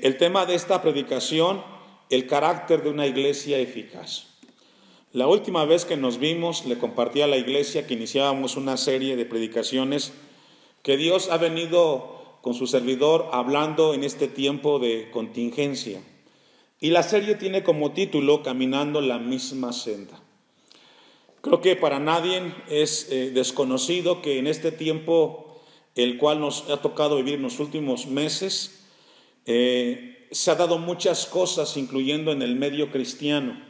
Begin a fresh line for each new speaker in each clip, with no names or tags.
El tema de esta predicación, el carácter de una iglesia eficaz. La última vez que nos vimos, le compartí a la iglesia que iniciábamos una serie de predicaciones que Dios ha venido con su servidor hablando en este tiempo de contingencia. Y la serie tiene como título Caminando la misma senda. Creo que para nadie es desconocido que en este tiempo, el cual nos ha tocado vivir en los últimos meses, se ha dado muchas cosas, incluyendo en el medio cristiano.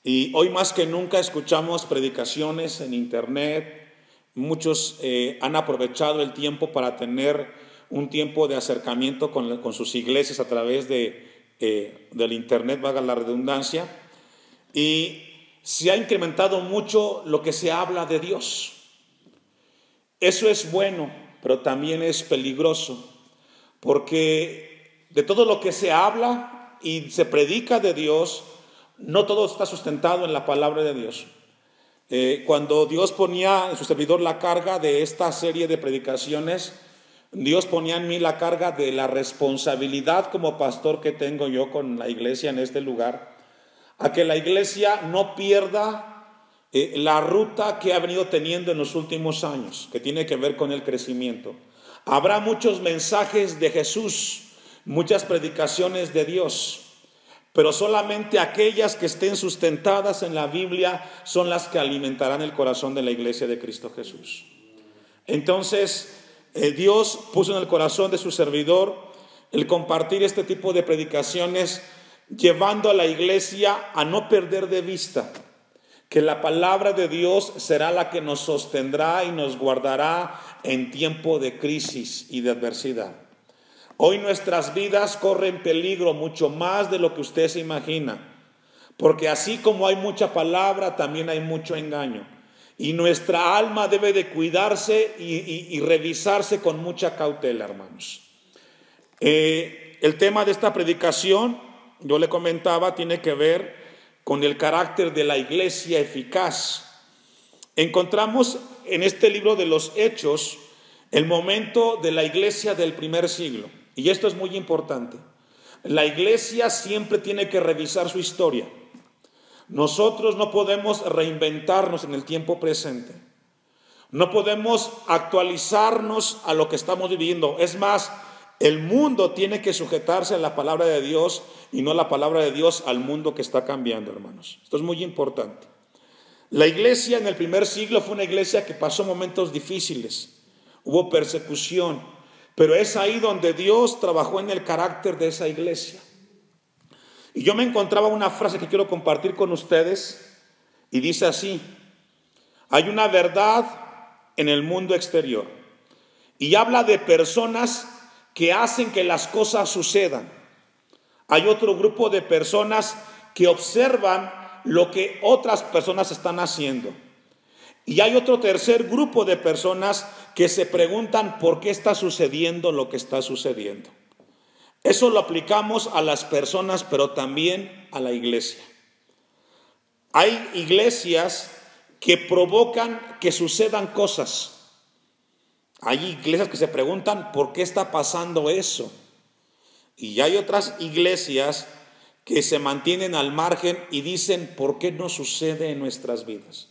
Y hoy más que nunca escuchamos predicaciones en internet. Muchos han aprovechado el tiempo para tener un tiempo de acercamiento con sus iglesias a través del internet, valga la redundancia. Y se ha incrementado mucho lo que se habla de Dios. Eso es bueno, pero también es peligroso, porque de todo lo que se habla y se predica de Dios, no todo está sustentado en la palabra de Dios. Cuando Dios ponía en su servidor la carga de esta serie de predicaciones, Dios ponía en mí la carga de la responsabilidad como pastor que tengo yo con la iglesia en este lugar, a que la iglesia no pierda la ruta que ha venido teniendo en los últimos años, que tiene que ver con el crecimiento. Habrá muchos mensajes de Jesús, muchas predicaciones de Dios, pero solamente aquellas que estén sustentadas en la Biblia son las que alimentarán el corazón de la iglesia de Cristo Jesús. Entonces, Dios puso en el corazón de su servidor el compartir este tipo de predicaciones, llevando a la iglesia a no perder de vista que la palabra de Dios será la que nos sostendrá y nos guardará en tiempo de crisis y de adversidad. Hoy nuestras vidas corren peligro mucho más de lo que usted se imagina, porque así como hay mucha palabra, también hay mucho engaño. Y nuestra alma debe de cuidarse y revisarse con mucha cautela, hermanos. El tema de esta predicación, yo le comentaba, tiene que ver con el carácter de la iglesia eficaz. Encontramos en este libro de los Hechos el momento de la iglesia del primer siglo. Y esto es muy importante. La iglesia siempre tiene que revisar su historia. Nosotros no podemos reinventarnos en el tiempo presente. No podemos actualizarnos a lo que estamos viviendo. Es más, el mundo tiene que sujetarse a la palabra de Dios y no la palabra de Dios al mundo que está cambiando, hermanos. Esto es muy importante. La iglesia en el primer siglo fue una iglesia que pasó momentos difíciles. Hubo persecución, pero es ahí donde Dios trabajó en el carácter de esa iglesia. Y yo me encontraba una frase que quiero compartir con ustedes y dice así: hay una verdad en el mundo exterior y habla de personas que hacen que las cosas sucedan. Hay otro grupo de personas que observan lo que otras personas están haciendo. Y hay otro tercer grupo de personas que se preguntan por qué está sucediendo lo que está sucediendo. Eso lo aplicamos a las personas, pero también a la iglesia. Hay iglesias que provocan que sucedan cosas. Hay iglesias que se preguntan por qué está pasando eso. Y hay otras iglesias que se mantienen al margen y dicen por qué no sucede en nuestras vidas.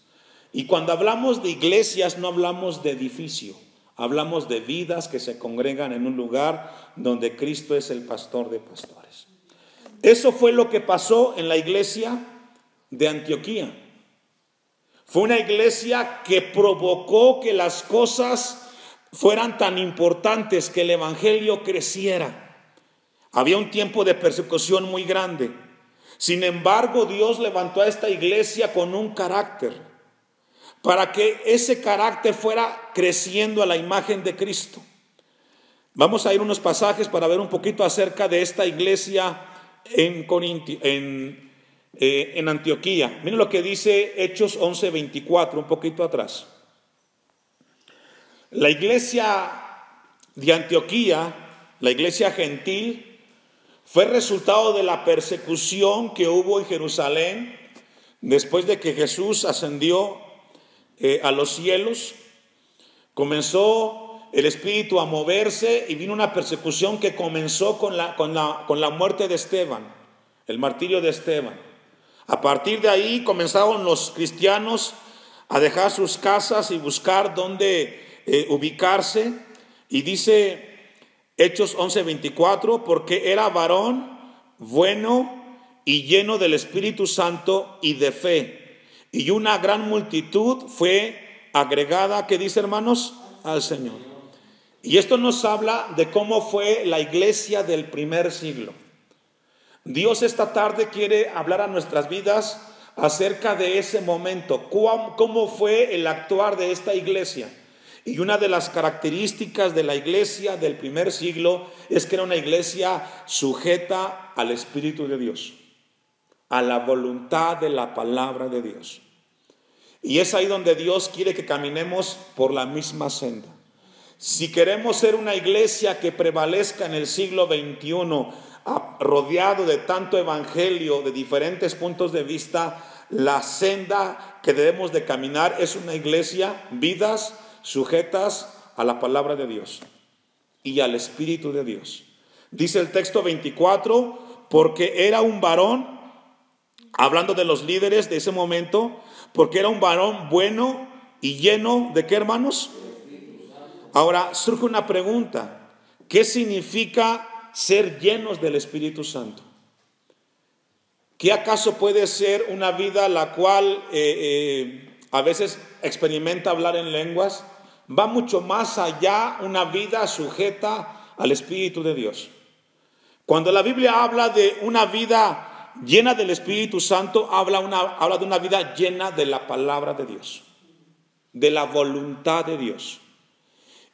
Y cuando hablamos de iglesias no hablamos de edificio, hablamos de vidas que se congregan en un lugar donde Cristo es el pastor de pastores. Eso fue lo que pasó en la iglesia de Antioquía. Fue una iglesia que provocó que las cosas fueran tan importantes, que el evangelio creciera. Había un tiempo de persecución muy grande. Sin embargo, Dios levantó a esta iglesia con un carácter, para que ese carácter fuera creciendo a la imagen de Cristo. Vamos a ir unos pasajes para ver un poquito acerca de esta iglesia en Antioquía. Miren lo que dice Hechos 11:24, un poquito atrás. La iglesia de Antioquía, la iglesia gentil, fue resultado de la persecución que hubo en Jerusalén después de que Jesús ascendió a los cielos. Comenzó el Espíritu a moverse y vino una persecución que comenzó con la muerte de Esteban, el martirio de Esteban. A partir de ahí comenzaron los cristianos a dejar sus casas y buscar dónde ubicarse. Y dice Hechos 11:24, porque era varón bueno y lleno del Espíritu Santo y de fe. Y una gran multitud fue agregada, ¿qué dice, hermanos? Al Señor. Y esto nos habla de cómo fue la iglesia del primer siglo. Dios esta tarde quiere hablar a nuestras vidas acerca de ese momento, cómo fue el actuar de esta iglesia. Y una de las características de la iglesia del primer siglo es que era una iglesia sujeta al Espíritu de Dios, a la voluntad de la palabra de Dios. Y es ahí donde Dios quiere que caminemos por la misma senda. Si queremos ser una iglesia que prevalezca en el siglo XXI, rodeado de tanto evangelio, de diferentes puntos de vista, la senda que debemos de caminar es una iglesia, vidas sujetas a la palabra de Dios y al Espíritu de Dios. Dice el texto 24, porque era un varón, hablando de los líderes de ese momento, porque era un varón bueno y lleno de ¿qué, hermanos? Ahora surge una pregunta: ¿qué significa ser llenos del Espíritu Santo? ¿Qué acaso puede ser una vida la cual a veces experimenta hablar en lenguas? Va mucho más allá una vida sujeta al Espíritu de Dios. Cuando la Biblia habla de una vida llena del Espíritu Santo, habla de una vida llena de la palabra de Dios, de la voluntad de Dios.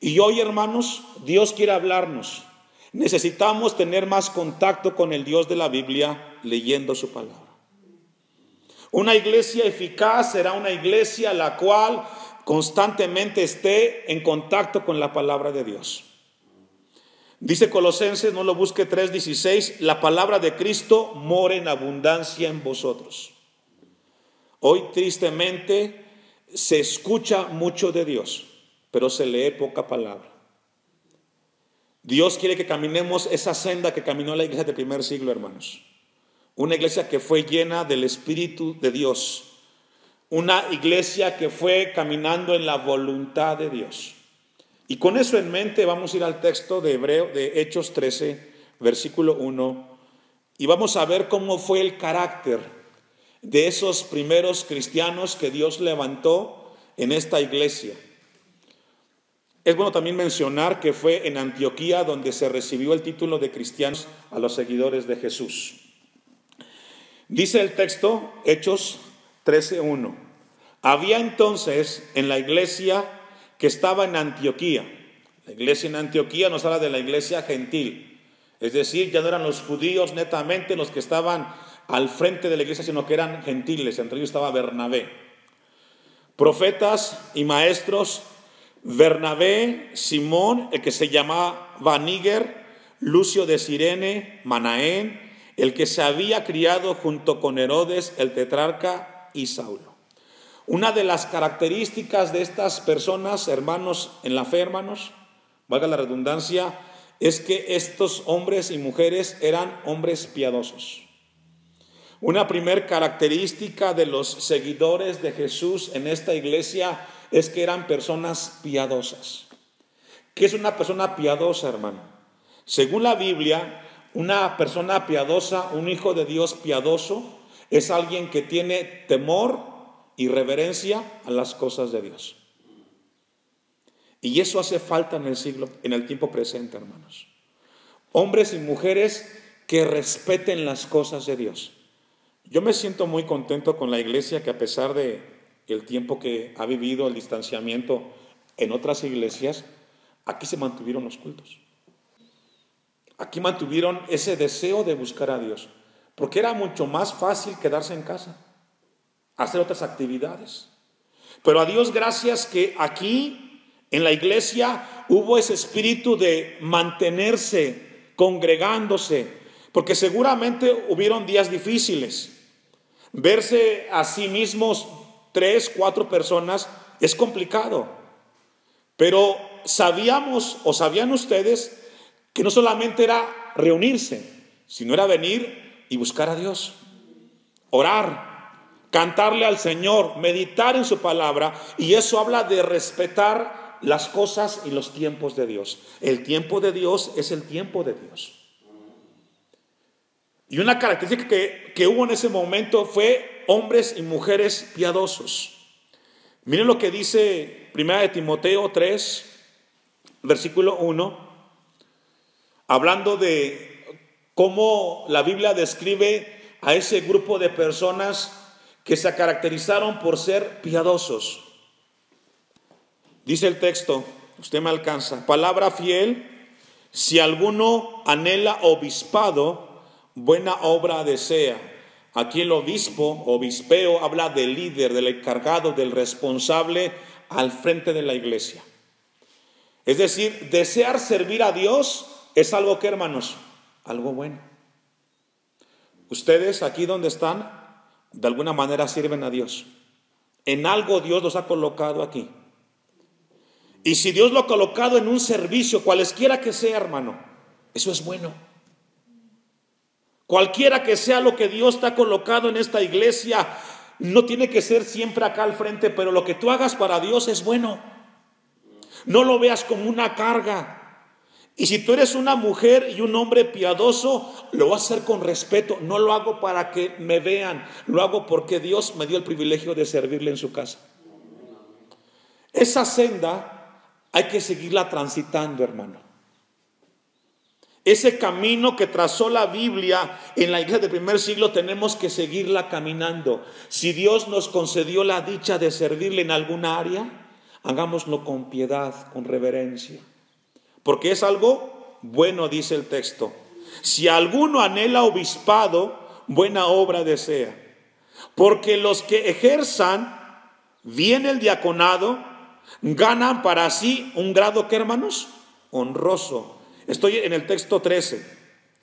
Y hoy, hermanos, Dios quiere hablarnos. Necesitamos tener más contacto con el Dios de la Biblia leyendo su palabra. Una iglesia eficaz será una iglesia la cual constantemente esté en contacto con la palabra de Dios. Dice Colosenses, no lo busque, 3:16, la palabra de Cristo mora en abundancia en vosotros. Hoy tristemente se escucha mucho de Dios, pero se lee poca palabra. Dios quiere que caminemos esa senda que caminó la iglesia del primer siglo, hermanos. Una iglesia que fue llena del Espíritu de Dios. Una iglesia que fue caminando en la voluntad de Dios. Y con eso en mente vamos a ir al texto de Hechos 13, versículo 1. Y vamos a ver cómo fue el carácter de esos primeros cristianos que Dios levantó en esta iglesia. Es bueno también mencionar que fue en Antioquía donde se recibió el título de cristianos a los seguidores de Jesús. Dice el texto, Hechos 13:1. Había entonces en la iglesia que estaba en Antioquía. La iglesia en Antioquía nos habla de la iglesia gentil. Es decir, ya no eran los judíos netamente los que estaban al frente de la iglesia, sino que eran gentiles. Entre ellos estaba Bernabé. Profetas y maestros: Bernabé, Simón, el que se llamaba Níger, Lucio de Cirene, Manaén, el que se había criado junto con Herodes, el tetrarca, y Saulo. Una de las características de estas personas, hermanos en la fe, hermanos, valga la redundancia, es que estos hombres y mujeres eran hombres piadosos. Una primer característica de los seguidores de Jesús en esta iglesia es que eran personas piadosas. ¿Qué es una persona piadosa, hermano? Según la Biblia, una persona piadosa, un hijo de Dios piadoso, es alguien que tiene temor y reverencia a las cosas de Dios. Y eso hace falta en el tiempo presente, hermanos. Hombres y mujeres que respeten las cosas de Dios. Yo me siento muy contento con la iglesia que, a pesar de el tiempo que ha vivido el distanciamiento en otras iglesias, aquí se mantuvieron los cultos. Aquí mantuvieron ese deseo de buscar a Dios, porque era mucho más fácil quedarse en casa, hacer otras actividades. Pero a Dios gracias que aquí en la iglesia hubo ese espíritu de mantenerse, congregándose, porque seguramente hubieron días difíciles. Verse a sí mismos 3, 4 personas es complicado, pero sabíamos o sabían ustedes que no solamente era reunirse, sino era venir y buscar a Dios, orar, cantarle al Señor, meditar en su palabra, y eso habla de respetar las cosas y los tiempos de Dios. El tiempo de Dios es el tiempo de Dios. Y una característica que hubo en ese momento fue hombres y mujeres piadosos. Miren lo que dice 1 Timoteo 3, versículo 1, hablando de cómo la Biblia describe a ese grupo de personas que se caracterizaron por ser piadosos. Dice el texto, usted me alcanza, palabra fiel, si alguno anhela obispado, buena obra desea. Aquí el obispo, obispeo, habla del líder, del encargado, del responsable al frente de la iglesia. Es decir, desear servir a Dios es algo que, hermanos, algo bueno. Ustedes aquí donde están, de alguna manera sirven a Dios. En algo Dios los ha colocado aquí. Y si Dios lo ha colocado en un servicio, cualesquiera que sea, hermano, eso es bueno. Cualquiera que sea lo que Dios te ha colocado en esta iglesia, no tiene que ser siempre acá al frente, pero lo que tú hagas para Dios es bueno. No lo veas como una carga. Y si tú eres una mujer y un hombre piadoso, lo vas a hacer con respeto. No lo hago para que me vean, lo hago porque Dios me dio el privilegio de servirle en su casa. Esa senda hay que seguirla transitando, hermano. Ese camino que trazó la Biblia en la iglesia del primer siglo, tenemos que seguirla caminando. Si Dios nos concedió la dicha de servirle en alguna área, hagámoslo con piedad, con reverencia. Porque es algo bueno, dice el texto. Si alguno anhela obispado, buena obra desea. Porque los que ejerzan bien el diaconado, ganan para sí un grado, ¿qué, hermanos? Honroso. Estoy en el texto 13,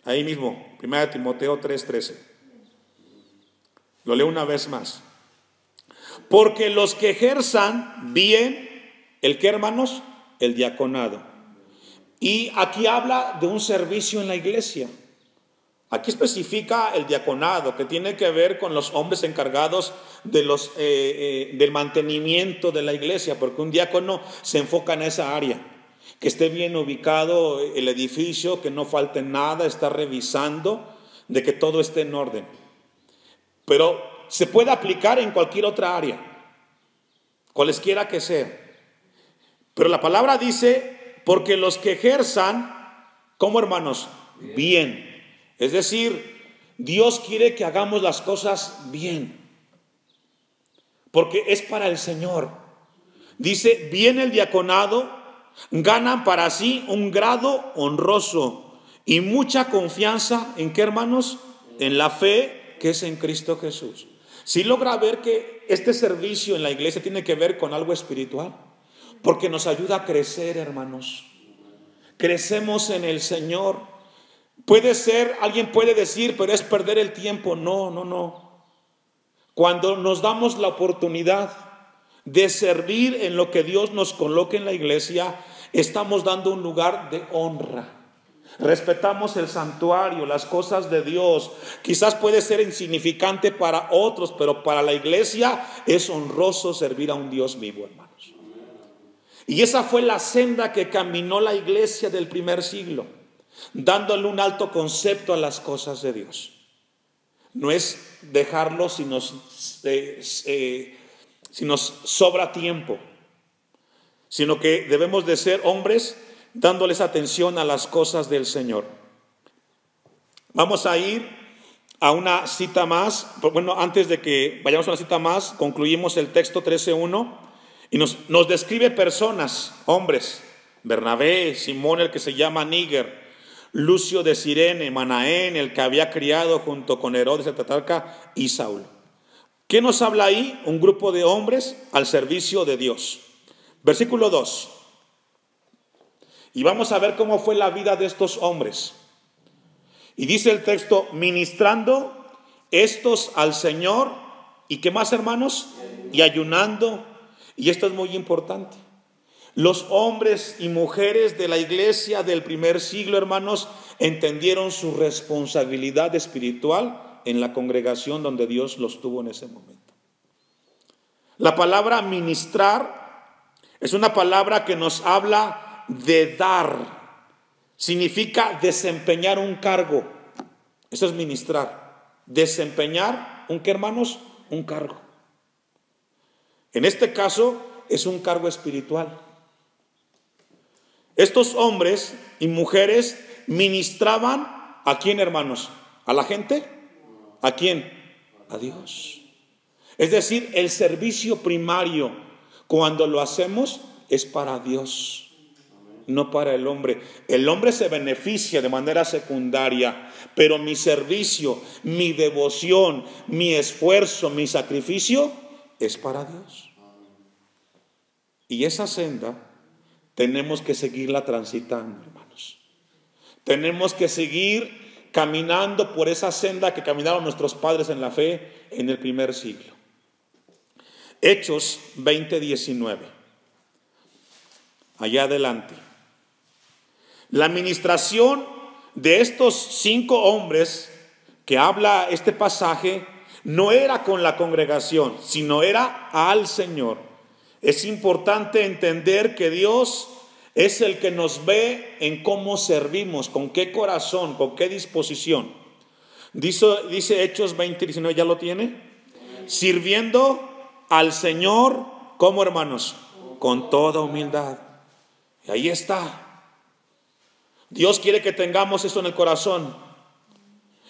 ahí mismo, 1 Timoteo 3:13. Lo leo una vez más. Porque los que ejerzan bien, ¿el qué, hermanos? El diaconado. Y aquí habla de un servicio en la iglesia. Aquí especifica el diaconado, que tiene que ver con los hombres encargados de del mantenimiento de la iglesia, porque un diácono se enfoca en esa área. Que esté bien ubicado el edificio, que no falte nada, está revisando de que todo esté en orden. Pero se puede aplicar en cualquier otra área, cualesquiera que sea. Pero la palabra dice, porque los que ejerzan, ¿cómo, hermanos? Bien. Es decir, Dios quiere que hagamos las cosas bien, porque es para el Señor. Dice, bien el diaconado, ganan para sí un grado honroso y mucha confianza, ¿en qué, hermanos? En la fe que es en Cristo Jesús. Si logra ver que este servicio en la iglesia tiene que ver con algo espiritual, porque nos ayuda a crecer, hermanos. Crecemos en el Señor. Puede ser, alguien puede decir, pero es perder el tiempo. No. Cuando nos damos la oportunidad de servir en lo que Dios nos coloque en la iglesia, estamos dando un lugar de honra. Respetamos el santuario, las cosas de Dios. Quizás puede ser insignificante para otros, pero para la iglesia es honroso servir a un Dios vivo, hermanos. Y esa fue la senda que caminó la iglesia del primer siglo, dándole un alto concepto a las cosas de Dios. No es dejarlo si nos sobra tiempo, sino que debemos de ser hombres dándoles atención a las cosas del Señor. Vamos a ir a una cita más. Bueno, antes de que vayamos a una cita más, concluimos el texto 13:1 y nos describe personas, hombres: Bernabé, Simón, el que se llama Níger, Lucio de Cirene, Manaén, el que había criado junto con Herodes el tetrarca, y Saulo. ¿Qué nos habla ahí? Un grupo de hombres al servicio de Dios. Versículo 2. Y vamos a ver cómo fue la vida de estos hombres. Y dice el texto, ministrando estos al Señor, ¿y qué más, hermanos? Y ayunando. Y esto es muy importante. Los hombres y mujeres de la iglesia del primer siglo, hermanos, entendieron su responsabilidad espiritual en la congregación donde Dios los tuvo en ese momento. La palabra ministrar es una palabra que nos habla de dar. Significa desempeñar un cargo. Eso es ministrar. Desempeñar, ¿un qué, hermanos? Un cargo. En este caso es un cargo espiritual. Estos hombres y mujeres ministraban ¿a quién, hermanos? ¿A la gente? ¿A quién? A Dios. Es decir, el servicio primario, cuando lo hacemos, es para Dios, no para el hombre. El hombre se beneficia de manera secundaria, pero mi servicio, mi devoción, mi esfuerzo, mi sacrificio es para Dios. Y esa senda tenemos que seguirla transitando, hermanos. Tenemos que seguir caminando por esa senda que caminaron nuestros padres en la fe en el primer siglo. Hechos 20:19. Allá adelante. La administración de estos 5 hombres que habla este pasaje no era con la congregación, sino era al Señor. Es importante entender que Dios es el que nos ve en cómo servimos, con qué corazón, con qué disposición. Dice Hechos 20:19, ¿ya lo tiene? Sirviendo al Señor, ¿cómo, hermanos? Con toda humildad. Y ahí está. Dios quiere que tengamos eso en el corazón.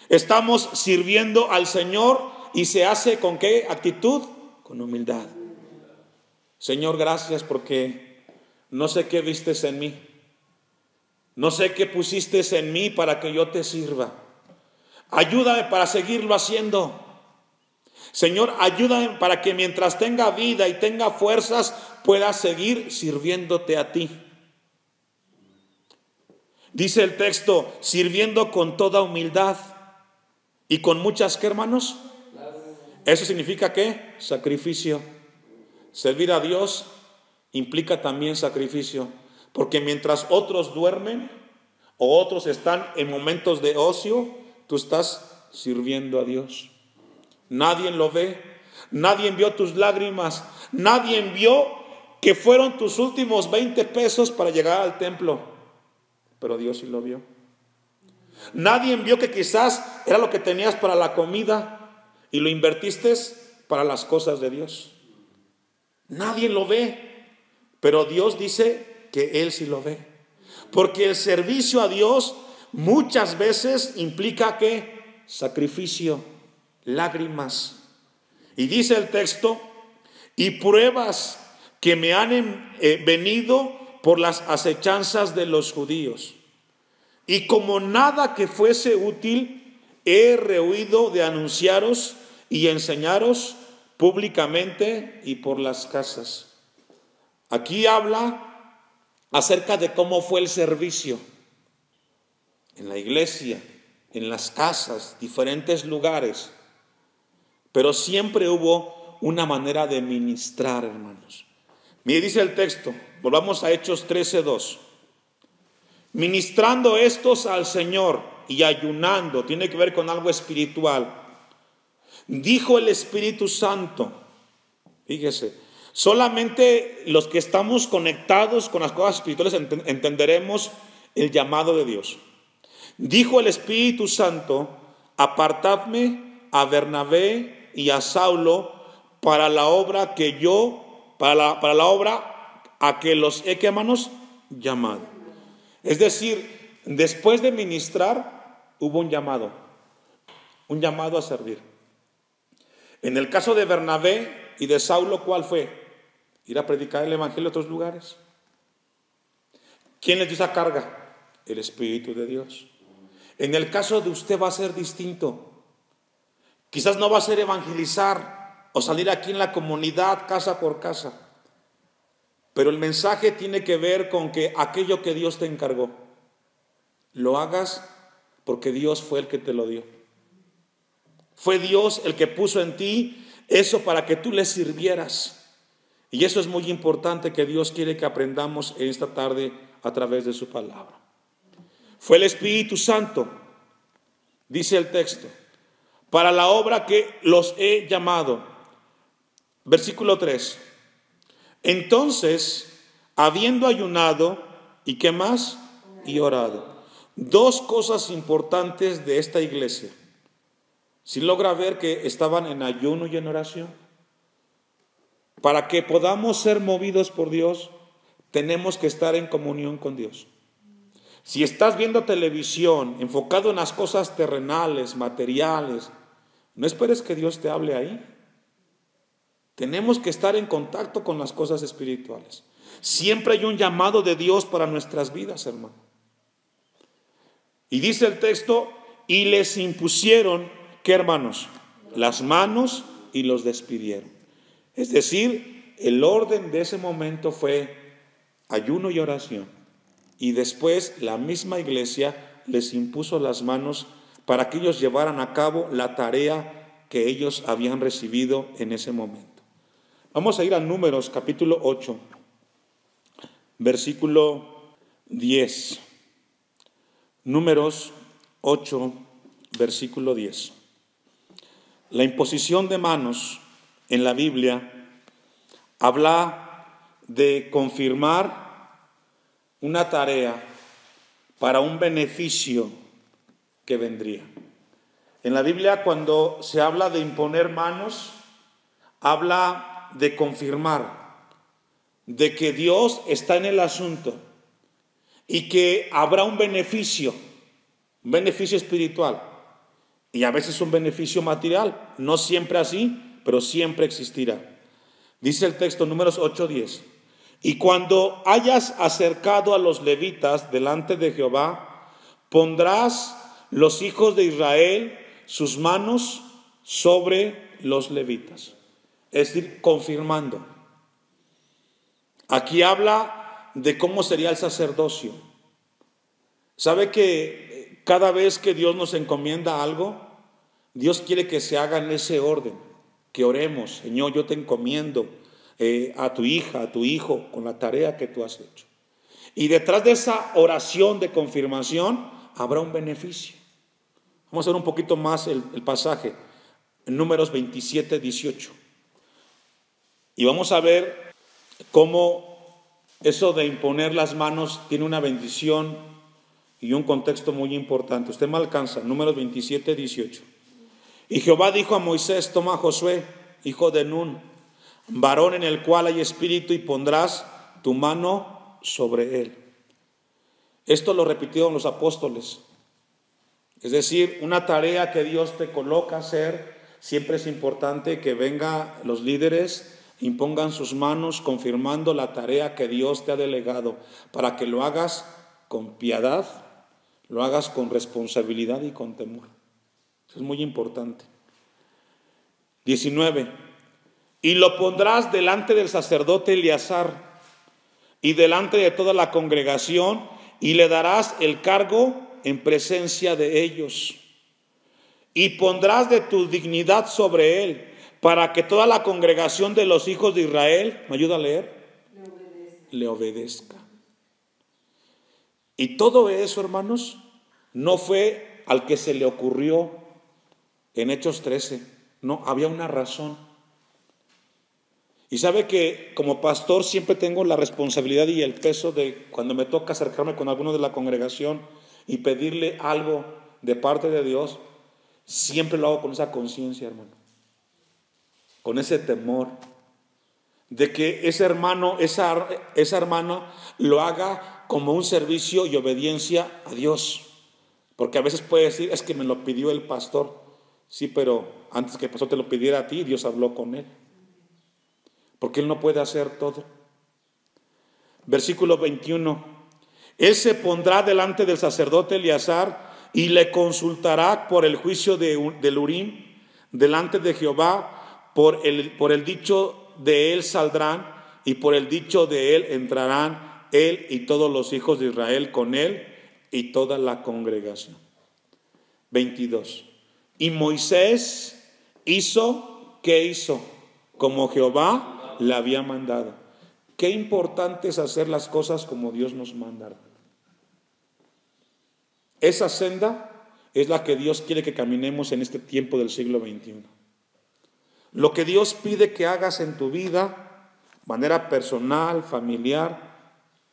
Estamos sirviendo al Señor y se hace ¿con qué actitud? Con humildad. Señor, gracias porque no sé qué vistes en mí. No sé qué pusiste en mí para que yo te sirva. Ayúdame para seguirlo haciendo. Señor, ayúdame para que mientras tenga vida y tenga fuerzas, pueda seguir sirviéndote a ti. Dice el texto, sirviendo con toda humildad y con muchas, ¿qué, hermanos? Eso significa ¿qué? Sacrificio. Servir a Dios implica también sacrificio, porque mientras otros duermen o otros están en momentos de ocio, tú estás sirviendo a Dios. Nadie lo ve, nadie vio tus lágrimas, nadie vio que fueron tus últimos 20 pesos para llegar al templo, pero Dios sí lo vio. Nadie vio que quizás era lo que tenías para la comida y lo invertiste para las cosas de Dios. Nadie lo ve, pero Dios dice que Él sí lo ve. Porque el servicio a Dios muchas veces implica ¿qué? Sacrificio, lágrimas. Y dice el texto, y pruebas que me han venido por las acechanzas de los judíos. Y como nada que fuese útil, he rehuido de anunciaros y enseñaros públicamente y por las casas. Aquí habla acerca de cómo fue el servicio en la iglesia, en las casas, diferentes lugares. Pero siempre hubo una manera de ministrar, hermanos. Mire, dice el texto, volvamos a Hechos 13:2. Ministrando estos al Señor y ayunando, tiene que ver con algo espiritual. Dijo el Espíritu Santo, fíjese, solamente los que estamos conectados con las cosas espirituales entenderemos el llamado de Dios. Dijo el Espíritu Santo, apartadme a Bernabé y a Saulo para la obra que yo, para la obra a que los he, ¿qué, hermanos? Llamado. Es decir, después de ministrar hubo un llamado a servir. En el caso de Bernabé y de Saulo, ¿cuál fue? Ir a predicar el evangelio a otros lugares. ¿Quién les dio esa carga? El Espíritu de Dios. En el caso de usted va a ser distinto. Quizás no va a ser evangelizar o salir aquí en la comunidad casa por casa. Pero el mensaje tiene que ver con que aquello que Dios te encargó, lo hagas porque Dios fue el que te lo dio. Fue Dios el que puso en ti eso para que tú le sirvieras. Y eso es muy importante que Dios quiere que aprendamos en esta tarde a través de su palabra. Fue el Espíritu Santo, dice el texto, para la obra que los he llamado. Versículo 3. Entonces, habiendo ayunado, ¿y qué más? Y orado. Dos cosas importantes de esta iglesia. Si logra ver que estaban en ayuno y en oración. Para que podamos ser movidos por Dios, tenemos que estar en comunión con Dios. Si estás viendo televisión, enfocado en las cosas terrenales, materiales, no esperes que Dios te hable ahí. Tenemos que estar en contacto con las cosas espirituales. Siempre hay un llamado de Dios para nuestras vidas, hermano. Y dice el texto, y les impusieron, ¿qué hermanos? Las manos y los despidieron. Es decir, el orden de ese momento fue ayuno y oración. Y después la misma iglesia les impuso las manos para que ellos llevaran a cabo la tarea que ellos habían recibido en ese momento. Vamos a ir a Números capítulo 8, versículo 10. Números 8, versículo 10. La imposición de manos en la Biblia habla de confirmar una tarea para un beneficio que vendría. En la Biblia, cuando se habla de imponer manos, habla de confirmar, de que Dios está en el asunto y que habrá un beneficio espiritual y a veces un beneficio material, no siempre así, pero siempre existirá. Dice el texto, Números 8:10. Y cuando hayas acercado a los levitas delante de Jehová, pondrás los hijos de Israel sus manos sobre los levitas. Es decir, confirmando. Aquí habla de cómo sería el sacerdocio. ¿Sabe que cada vez que Dios nos encomienda algo, Dios quiere que se haga en ese orden? Que oremos, Señor, yo te encomiendo a tu hija, a tu hijo, con la tarea que tú has hecho. Y detrás de esa oración de confirmación habrá un beneficio. Vamos a ver un poquito más el pasaje, en Números 27:18. Y vamos a ver cómo eso de imponer las manos tiene una bendición y un contexto muy importante. Usted me alcanza, Números 27:18. Y Jehová dijo a Moisés, toma a Josué, hijo de Nun, varón en el cual hay espíritu, y pondrás tu mano sobre él. Esto lo repitieron los apóstoles. Es decir, una tarea que Dios te coloca a hacer, siempre es importante que vengan los líderes, impongan sus manos confirmando la tarea que Dios te ha delegado, para que lo hagas con piedad, lo hagas con responsabilidad y con temor. Eso es muy importante. 19. Y lo pondrás delante del sacerdote Eleazar y delante de toda la congregación, y le darás el cargo en presencia de ellos. Y pondrás de tu dignidad sobre él, para que toda la congregación de los hijos de Israel, ¿me ayuda a leer? Le obedezca. Y todo eso, hermanos, no fue al que se le ocurrió en Hechos 13. No, había una razón. Y sabe que como pastor siempre tengo la responsabilidad y el peso de cuando me toca acercarme con alguno de la congregación y pedirle algo de parte de Dios, siempre lo hago con esa conciencia, hermano, con ese temor de que ese hermano, esa hermana lo haga como un servicio y obediencia a Dios. Porque a veces puede decir, es que me lo pidió el pastor. Sí, pero antes que el pastor te lo pidiera a ti, Dios habló con él. Porque él no puede hacer todo. Versículo 21. Él se pondrá delante del sacerdote Eleazar y le consultará por el juicio del Urim delante de Jehová. Por el dicho de él saldrán y por el dicho de él entrarán él y todos los hijos de Israel con él y toda la congregación. 22. Y Moisés hizo, ¿qué hizo? Como Jehová le había mandado. Qué importante es hacer las cosas como Dios nos manda, hermano. Esa senda es la que Dios quiere que caminemos en este tiempo del siglo XXI. Lo que Dios pide que hagas en tu vida, de manera personal, familiar,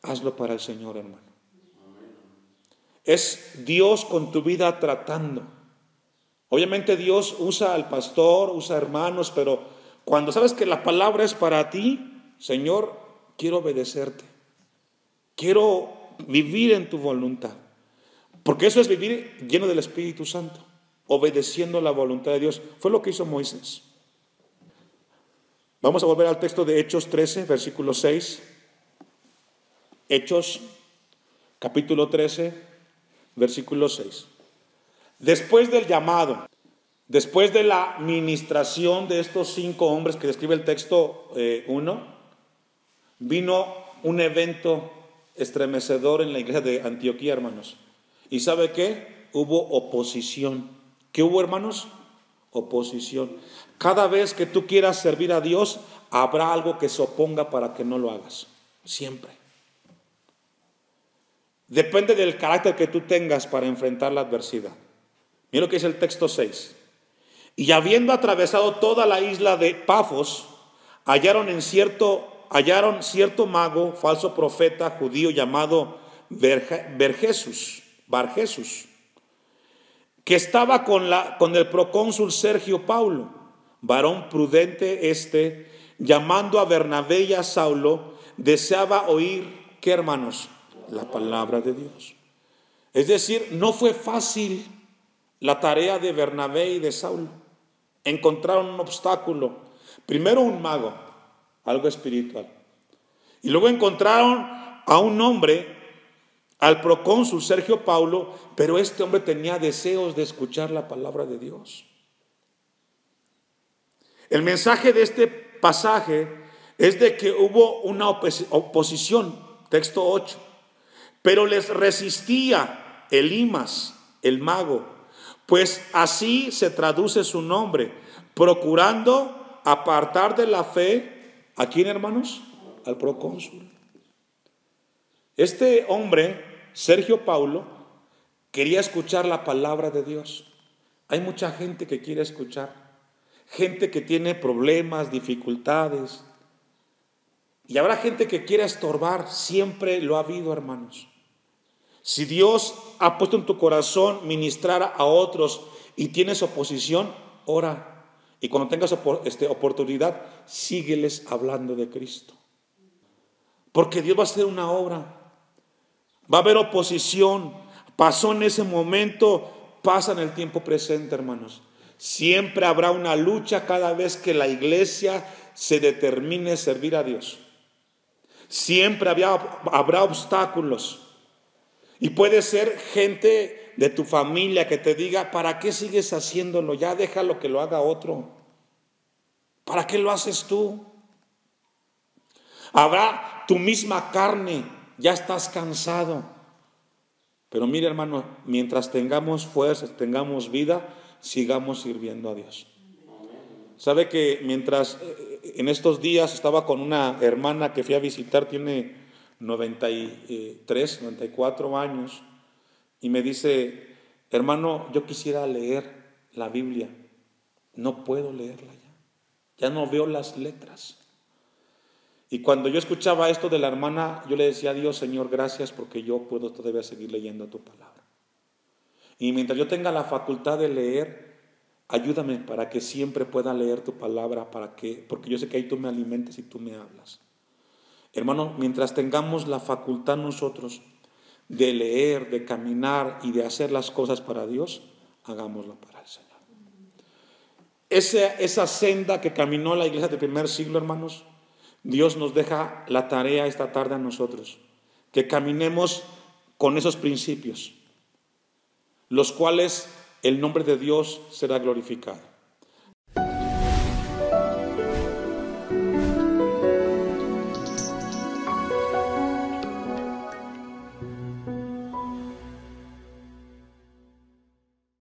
hazlo para el Señor, hermano. Es Dios con tu vida tratando. Obviamente Dios usa al pastor, usa hermanos, pero cuando sabes que la palabra es para ti, Señor, quiero obedecerte. Quiero vivir en tu voluntad. Porque eso es vivir lleno del Espíritu Santo, obedeciendo la voluntad de Dios. Fue lo que hizo Moisés. Vamos a volver al texto de Hechos 13, versículo 6. Hechos, capítulo 13, versículo 6. Después del llamado, después de la ministración de estos 5 hombres que describe el texto 1, vino un evento estremecedor en la iglesia de Antioquía, hermanos. ¿Y sabe qué? Hubo oposición. ¿Qué hubo, hermanos? Oposición. Cada vez que tú quieras servir a Dios, habrá algo que se oponga para que no lo hagas. Siempre. Depende del carácter que tú tengas para enfrentar la adversidad. Mira lo que dice el texto 6. Y habiendo atravesado toda la isla de Pafos, hallaron cierto mago, falso profeta judío llamado Barjesús, que estaba con el procónsul Sergio Paulo, varón prudente llamando a Bernabé y a Saulo, deseaba oír, ¿qué, hermanos? La palabra de Dios. Es decir, no fue fácil la tarea de Bernabé y de Saulo. Encontraron un obstáculo. Primero un mago, algo espiritual. Y luego encontraron a un hombre, al procónsul Sergio Paulo, pero este hombre tenía deseos de escuchar la palabra de Dios. El mensaje de este pasaje es de que hubo una oposición, texto 8, pero les resistía Elimas, el mago, pues así se traduce su nombre, procurando apartar de la fe, ¿a quién, hermanos? Al procónsul. Este hombre, Sergio Paulo, quería escuchar la palabra de Dios. Hay mucha gente que quiere escuchar, gente que tiene problemas, dificultades, y habrá gente que quiera estorbar. Siempre lo ha habido, hermanos. Si Dios ha puesto en tu corazón ministrar a otros y tienes oposición, ora. Y cuando tengas oportunidad, sígueles hablando de Cristo. Porque Dios va a hacer una obra. Va a haber oposición. Pasó en ese momento, pasa en el tiempo presente, hermanos. Siempre habrá una lucha cada vez que la iglesia se determine a servir a Dios. Siempre habrá obstáculos. Y puede ser gente de tu familia que te diga, ¿para qué sigues haciéndolo? Ya déjalo que lo haga otro. ¿Para qué lo haces tú? Habrá tu misma carne, ya estás cansado. Pero mire, hermano, mientras tengamos fuerzas, tengamos vida, sigamos sirviendo a Dios. Sabe que mientras en estos días estaba con una hermana que fui a visitar, tiene 93, 94 años, y me dice, hermano, yo quisiera leer la Biblia, no puedo leerla ya no veo las letras. Y cuando yo escuchaba esto de la hermana, yo le decía a Dios, Señor, gracias porque yo puedo todavía seguir leyendo tu palabra. Y mientras yo tenga la facultad de leer, ayúdame para que siempre pueda leer tu palabra, porque yo sé que ahí tú me alimentas y tú me hablas. Hermano, mientras tengamos la facultad nosotros de leer, de caminar y de hacer las cosas para Dios, hagámoslo para el Señor. Esa senda que caminó la iglesia del primer siglo, hermanos, Dios nos deja la tarea esta tarde a nosotros, que caminemos con esos principios, los cuales el nombre de Dios será glorificado.